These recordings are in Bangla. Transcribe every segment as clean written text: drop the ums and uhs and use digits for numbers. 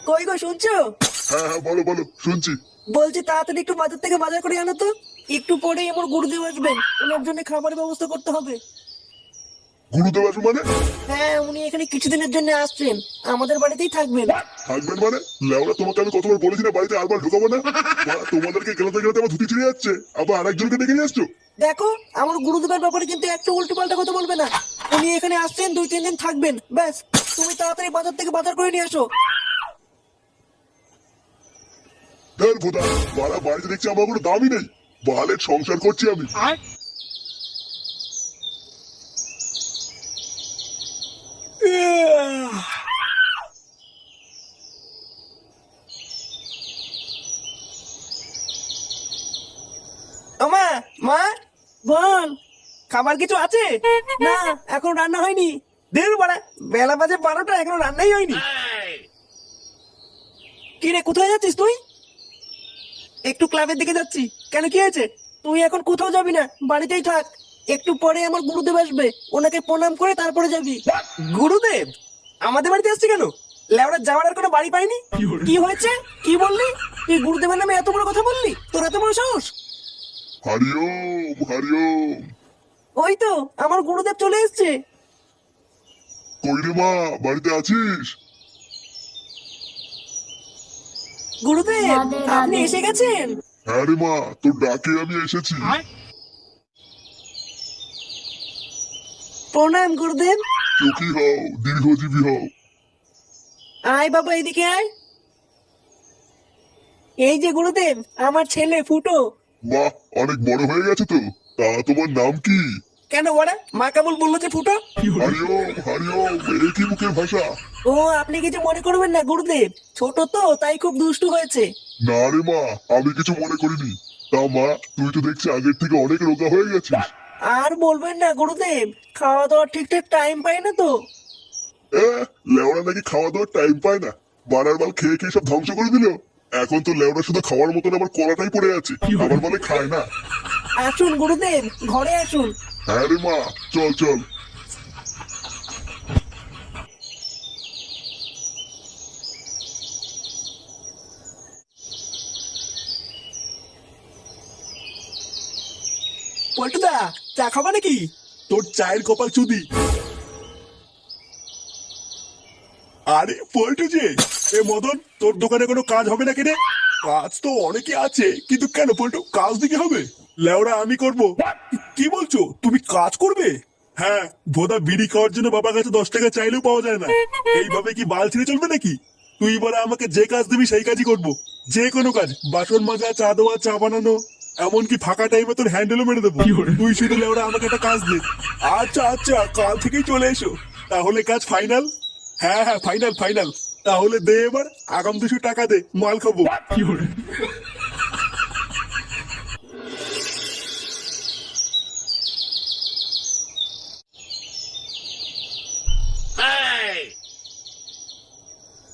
কই গো শুনছো? হ্যাঁ হ্যাঁ, বলো বলো, শুনছি। বলছি তাড়াতাড়ি একটু বাজার থেকে বাজার করে আনো তো। একটু পরেই আমার গুরুদেব আসবেন, ওনার জন্য খাবারের ব্যবস্থা করতে হবে। গুরুদেব আসবে মানে? হ্যাঁ, উনি এখানে কিছুদিনের জন্য আসছেন, আমাদের বাড়িতেই থাকবেন। থাকবেন মানে? লেওরা, তোমাকে আমি কতবার বলেছি না বাড়িতে আরবার ঢুকাবো না? তোমাদেরকে গেলাতে গেলাতে আমার ধুতি ছিঁড়ে যাচ্ছে, আবার আরেকজনকে ডেকে নিয়ে আসছো। দেখো, আমার গুরুদেবের ব্যাপারে কিন্তু একটু উল্টো পাল্টা কথা বলবে না। উনি এখানে আসছেন, 2-3 দিন থাকবেন, ব্যাস। তুমি তাড়াতাড়ি বাজার থেকে বাজার করে নিয়ে আসো। ধর ভোদা, বাড়া বাড়িতে দেখছি আমার কোনো দামই নেই। বালের সংসার করছি আমি। মা, মা, বোন, খাবার কিছু আছে? না, এখন রান্না হয়নি। দেড় বাড়া, বেলা বাজে 12টা, এখনো রান্নাই হয়নি। কি রে, কোথায় যাচ্ছিস তুই? একটু ক্লাবের দিকে যাচ্ছি। কেন, কি হয়েছে? তুই এখন কোথাও যাবি না, বাড়িতেই থাক। একটু পরে আমার গুরুদেব আসবে, ওনাকে প্রণাম করে তারপরে যাবি। গুরুদেব আমাদের বাড়িতে আসছে কেন? লেওড়া, যাওয়ার আর কোনো বাড়ি পাইনি। কি হয়েছে? কি বললি? তুই গুরুদেবের নামে এত বড় কথা বললি? তোর এত বড় সাহস? হরিওম হরিওম। ওই তো আমার গুরুদেব চলে এসেছে। কই রে মা, বাড়িতে আছিস? গুরুদেব, রাধে আপনি রাধে। এসে গেছেন। হ্যাঁ রে মা, তোর ডাকে আমি এসেছি। প্রণাম গুরুদেব। সুখী হও, দীর্ঘজীবী হও। আয় বাবা, এদিকে আয়। এই যে গুরুদেব, আমার ছেলে ফুটো। বাহ, অনেক বড় হয়ে গেছে তো। তা তোমার নাম কি? কেন বড়া, মা কেবল বললো যে ফুটো। হরিওম হরিওম, এ কি মুখের ভাষা? ও, আপনি কিছু মনে করবেন না গুরুদেব, ছোট তো তাই খুব দুষ্টু হয়েছে। না রে মা, আমি কিছু মনে করিনি। তা মা, তুই তো দেখছি আগের থেকে অনেক রোগা হয়ে গেছিস। আর বলবেন না গুরুদেব, খাওয়া দাওয়ার ঠিকঠাক টাইম পাই না তো। লেওড়া নাকি খাওয়া দাওয়ার টাইম পায় না? বানার মাল খেয়ে খেয়ে সব ধ্বংস করে দিল। এখন তো লেওড়া শুধু খাওয়ার মতন আবার কলাটাই পড়ে আছে, আবার বলে খায় না। আসুন গুরুদেব, ঘরে আসুন। হ্যাঁ রে মা, চল চল। পল্টুদা, চা খাবা নাকি? তোর চায়ের কপাল চুদি। আরে পল্টু যে, এ মদন, তোর দোকানে কোনো কাজ হবে না কেনে? কাজ তো অনেকে আছে, কিন্তু কেন পল্টু, কাজ দিকে হবে? লেওরা আমি করব। কি বলছো, তুমি কাজ করবে? হ্যাঁ, ভোদা বিড়ি খাওয়ার জন্য বাবার কাছে 10 টাকা চাইলেও পাওয়া যায় না। এইভাবে কি বাল ছেড়ে চলবে নাকি? তুই বলে আমাকে যে কাজ দিবি সেই কাজই করব। যে কোনো কাজ, বাসন মাজা, চা দেওয়া, চা বানানো, এমনকি ফাঁকা টাইমে তোর হ্যান্ডেলও মেরে দেবো। তুই শুধু লেওরা আমাকে একটা কাজ দে। আচ্ছা আচ্ছা, কাল থেকেই চলে এসো। তাহলে কাজ ফাইনাল? হ্যাঁ হ্যাঁ, ফাইনাল ফাইনাল। তাহলে দে এবার, আগাম 200 টাকা দে, মাল খাবো।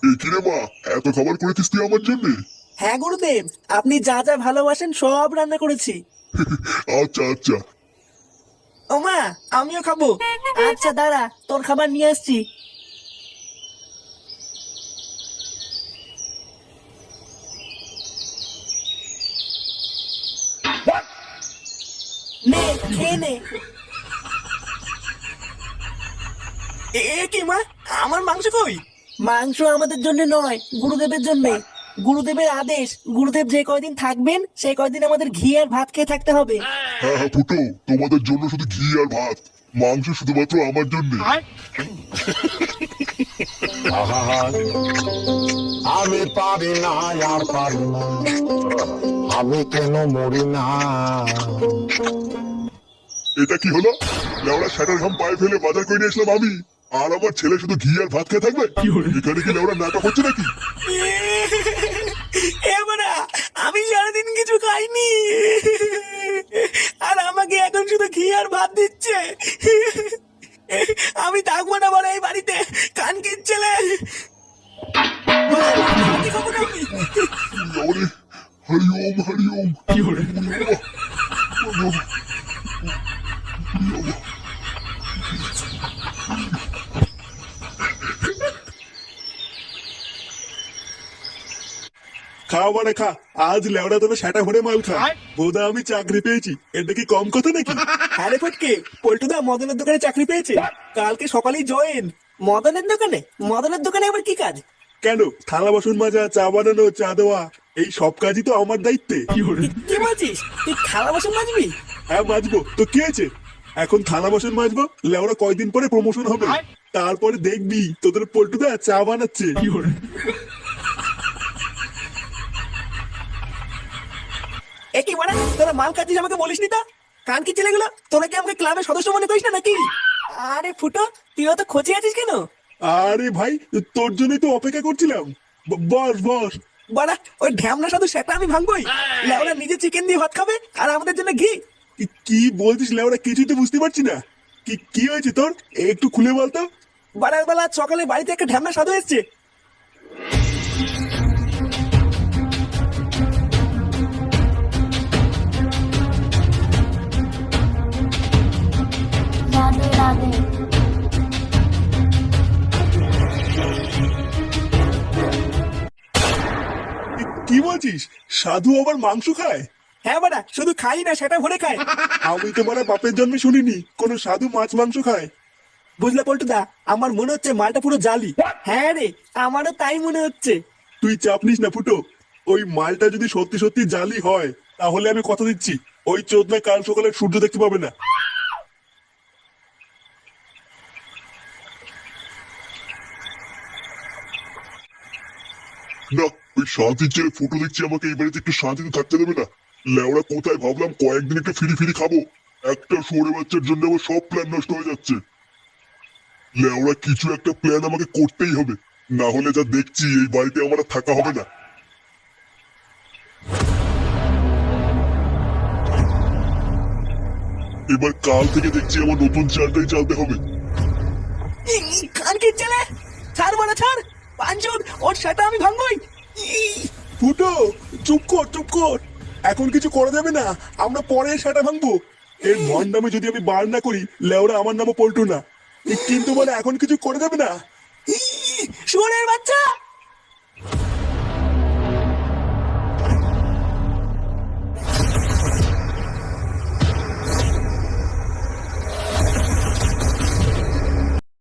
এ কি রে মা, এত খাবার করেছিস তুই আমার জন্য? হ্যাঁ গুরুদেব, আপনি যা যা ভালোবাসেন সব রান্না করেছি। আচ্ছা আচ্ছা। ও মা, আমিও খাবো। আচ্ছা দাঁড়া, তোর খাবার নিয়ে আসছি। নে, খেয়ে নে। এ কি মা, আমার মাংস কই? মাংস আমাদের জন্য নয়, গুরুদেবের জন্য। গুরুদেবের আদেশ, গুরুদেব যে কয়দিন থাকবেন সেই কয়দিন আমাদের ঘি আর ভাত খেয়ে থাকতে হবে। হ্যাঁ হ্যাঁ ফুটো, তোমাদের জন্য শুধু ঘি আর ভাত, মাংস শুধুমাত্র আমার জন্য। আমি পারি না, আর পারি না, আমি কেন মরি না। এটা কি হলো? লেওড়া শাটার ঘাম পায়ে ফেলে বাজার করে নিয়ে আসলাম আমি, আর আমার ছেলে শুধু ঘি আর ভাত খেয়ে থাকবে? এখানে কি লেওড়া নাটক হচ্ছে নাকি? এবারে আমি সারাদিন কিছু খাইনি, আর আমাকে এখন শুধু ঘি আর ভাত দিচ্ছে। আমি থাকবো না বলে এই বাড়িতে, কান কিচ্ছেলে। লেওড়ে, হরিওম হরিওম। খা মানে খা, আজ লেওড়া তোরা সেটা ভরে মাল খা। বোধা আমি চাকরি পেয়েছি, এটা কি কম কথা নাকি? আরে ফটকে, পল্টুদা মদনের দোকানে চাকরি পেয়েছে, কালকে সকালেই জয়েন। মদনের দোকানে? মদনের দোকানে আবার কি কাজ? কেন, থালা বাসন মাজা, চা বানানো, চা দেওয়া, এই সব কাজই তো আমার দায়িত্বে। কি বলছিস? তুই থালা বাসন মাজবি? হ্যাঁ মাজবো, তো কি হয়েছে? এখন থালা বাসন মাজবো, লেওড়া কয়দিন পরে প্রমোশন হবে, তারপরে দেখবি তোদের পল্টুদা চা বানাচ্ছে। একই মানে তোরা মাল কাটিস আমাকে বলিসনি তা? কান কি ছেলেগুলো, তোরা কি আমাকে ক্লাবের সদস্য মনে করিস না নাকি? আরে ফুটো, তুইও তো খোঁজে আছিস কেন? আরে ভাই, তোর জন্যই তো অপেক্ষা করছিলাম। বস বস। বাড়া, ওই ঢ্যামনা সাধু সেটা আমি ভাঙবই। লেওরা নিজে চিকেন দিয়ে ভাত খাবে আর আমাদের জন্য ঘি। কি বলছিস লেওড়া, কিছুই তো বুঝতে পারছি না। কি হয়েছে তোর, একটু খুলে বলতো। বাড়ার বেলা সকালে বাড়িতে একটা ঢ্যামনা সাধু এসছে। রাধে রাধে। কি বলছিস, সাধু আবার মাংস খায়? হ্যাঁ বাড়া, শুধু খাই না, সেটা ভরে খায়। আমি তো মানে বাপের জন্মে শুনিনি কোনো সাধু মাছ মাংস খায়। বুঝলে পল্টুদা, আমার মনে হচ্ছে মালটা পুরো জালি। হ্যাঁ রে, আমারও তাই মনে হচ্ছে। তুই চাপ নিস না ফুটো, ওই মালটা যদি সত্যি সত্যি জালি হয়, তাহলে আমি কথা দিচ্ছি ওই চোদনায় কাল সকালে সূর্য দেখতে পাবে না। না, ওই শান্তির ছেলে ফুটো দেখছি আমাকে এই বাড়িতে একটু শান্তিতে থাকতে দেবে না। লেওড়া কোথায় ভাবলাম কয়েকদিন একটু ফিরি ফিরি খাবো, একটা শুয়োরে বাচ্চার জন্য আমার সব প্ল্যান নষ্ট হয়ে যাচ্ছে। লেওড়া কিছু একটা প্ল্যান আমাকে করতেই হবে, না হলে যা দেখছি এই বাড়িতে আমার আর থাকা হবে না। এবার কাল থেকে দেখছি আমার নতুন চালটাই চালতে হবে। কান কি ছেলে, ছাড় বাড়া ছাড়। পাঁচজন, ওর সেটা আমি ভাঙবই। ফুটো, চুপ কর চুপ কর, এখন কিছু করা যাবে না, আমরা পরে সেটা ভাঙবো। এর ভণ্ডামে যদি আমি বার না করি, লেওরা আমার নামও পল্টু না। কিন্তু মানে এখন কিছু করা যাবে না। শুয়োরের বাচ্চা,